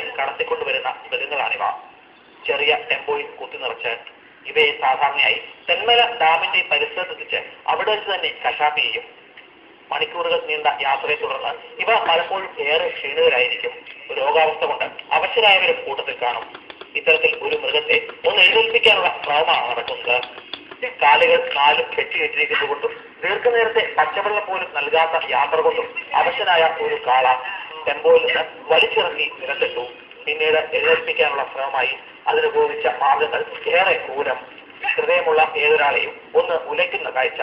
കടത്തിക്കൊണ്ടുവരുന്ന മൃഗങ്ങളാണിവ. ചെറിയ ടെമ്പോയിൽ കുത്തി നിറച്ച് ഇവയെ സാധാരണയായി തെന്മല ഡാമിന്റെ പരിസരത്തെത്തിച്ച് അവിടെ വെച്ച് തന്നെ കശാപ്പ് ചെയ്യും. മണിക്കൂറുകൾ നീണ്ട യാത്രയെ തുടർന്ന് ഇവ പലപ്പോഴും ഏറെ ക്ഷീണിതരായിരിക്കും. രോഗാവസ്ഥ കൊണ്ട് അവശരായവരും കൂട്ടത്തിൽ കാണും. ഇത്തരത്തിൽ ഒരു മൃഗത്തെ ഒന്ന് എഴുന്നേൽപ്പിക്കാനുള്ള ശ്രമമാണ് നടക്കുന്നത്. കാലുകൾ നാലും കെട്ടിയിട്ടിരിക്കുന്നതുകൊണ്ടും ദീർഘനേരത്തെ പച്ചവെള്ളം പോലും നൽകാത്ത യാത്ര കൊണ്ടും അവശനായ ഒരു കാള ടെമ്പോയിൽ നിന്ന് വലിച്ചിറങ്ങി നിലത്തിട്ടു. പിന്നീട് എഴുന്നേൽപ്പിക്കാനുള്ള ശ്രമമായി അതിനുപയോഗിച്ച മാർഗങ്ങൾ ഏറെ ക്രൂരം. ഹൃദയമുള്ള ഏതൊരാളെയും ഒന്ന് ഉലയ്ക്കുന്ന കാഴ്ച.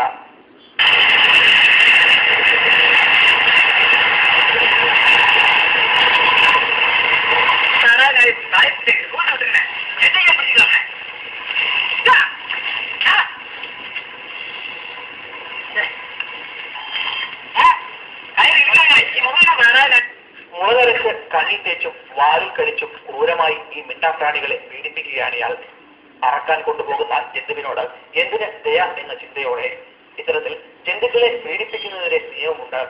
മുളകരച്ച് കണ്ണി തേച്ചും വാലിൽ കടിച്ചും ക്രൂരമായി ഈ മിണ്ടാപ്രാണികളെ പീഡിപ്പിക്കുകയാണ് ഇയാൾ. അറക്കാൻ കൊണ്ടുപോകുന്ന ജന്തുവിനോട് എന്തിന് ദയ എന്ന ചിന്തയോടെ. ഇത്തരത്തിൽ ജന്തുക്കളെ പീഡിപ്പിക്കുന്നതിനെതിരെ നിയമമുണ്ട്.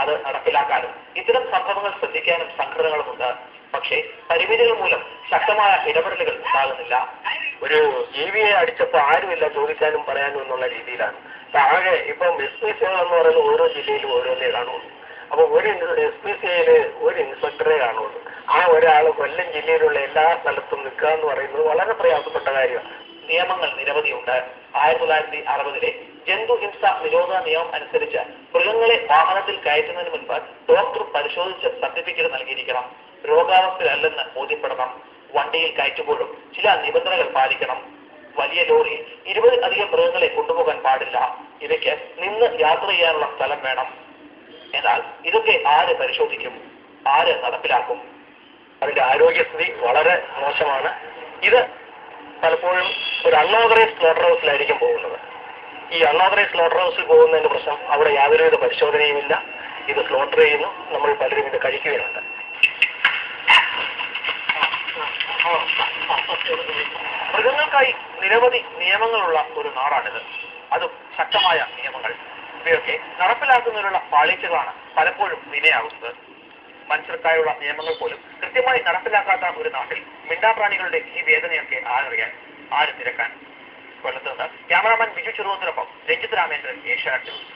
അത് നടപ്പിലാക്കാനും ഇത്തരം സംഭവങ്ങൾ ശ്രദ്ധിക്കാനും സംഘടനകളുമുണ്ട്. പക്ഷേ പരിമിതികൾ മൂലം ശക്തമായ ഇടപെടലുകൾ ഉണ്ടാകുന്നില്ല. ഒരു ജീവിയെ അടിച്ചപ്പോൾ ആരുമില്ല ചോദിക്കാനും പറയാനും എന്നുള്ള രീതിയിലാണ്. ആകെ ഇപ്പം SPCA എന്ന് പറയുന്ന ഓരോ ജില്ലയിലും ഓരോന്നേ കാണുള്ളൂ. അപ്പൊ ഒരു SPCAയില് ഒരു ഇൻസ്പെക്ടറെ കാണുള്ളൂ. ആ ഒരാൾ കൊല്ലം ജില്ലയിലുള്ള എല്ലാ സ്ഥലത്തും നിൽക്കുക എന്ന് പറയുന്നത് വളരെ പ്രയാസപ്പെട്ട കാര്യമാണ്. നിയമങ്ങൾ നിരവധിയുണ്ട്. 1960 ജന്തു ഹിംസ നിരോധന നിയമം അനുസരിച്ച് മൃഗങ്ങളെ വാഹനത്തിൽ കയറ്റുന്നതിന് മുൻപ് ഡോക്ടർ പരിശോധിച്ച് സർട്ടിഫിക്കറ്റ് നൽകിയിരിക്കണം. രോഗാവസ്ഥയിലല്ലെന്ന് ബോധ്യപ്പെടണം. വണ്ടിയിൽ കയറ്റുമ്പോഴും ചില നിബന്ധനകൾ പാലിക്കണം. വലിയ ലോറിയിൽ 20 മൃഗങ്ങളെ കൊണ്ടുപോകാൻ പാടില്ല. ഇവയ്ക്ക് നിന്ന് യാത്ര ചെയ്യാനുള്ള സ്ഥലം വേണം. എന്നാൽ ഇതൊക്കെ ആര് പരിശോധിക്കും? ആര് നടപ്പിലാക്കും? അതിന്റെ ആരോഗ്യസ്ഥിതി വളരെ മോശമാണ്. ഇത് പലപ്പോഴും ഒരു അൺഓതറൈസ്ഡ് സ്ലോട്ടർ ഹൗസിലായിരിക്കും പോകുന്നത്. ഈ അൺഓതറൈസ്ഡ് സ്ലോട്ടർ ഹൗസിൽ പോകുന്നതിന്റെ പ്രശ്നം അവിടെ യാതൊരുവിധ പരിശോധനയുമില്ല. ഇത് സ്ലോട്ടർ ചെയ്യുന്നു, നമ്മൾ പലരും ഇത് കഴിക്കുകയുണ്ട്. മൃഗങ്ങൾക്കായി നിരവധി നിയമങ്ങളുള്ള ഒരു നാടാണിത്. അതും ശക്തമായ നിയമങ്ങൾ. ഇവയൊക്കെ നടപ്പിലാക്കുന്നതിനുള്ള പാളിച്ചകളാണ് പലപ്പോഴും വിനയാകുന്നത്. മനുഷ്യർക്കായുള്ള നിയമങ്ങൾ പോലും കൃത്യമായി നടപ്പിലാക്കാത്ത ഒരു നാട്ടിൽ മിണ്ടാപ്രാണികളുടെ ഈ വേദനയൊക്കെ ആരറിയാൻ, ആര് തിരക്കാൻ? കൊല്ലത്ത് നിന്ന് ക്യാമറാമാൻ ബിജു ചെറുവത്തിനൊപ്പം രഞ്ജിത് രാമേന്ദ്രൻ, ഏഷ്യാനെറ്റ് ന്യൂസ്.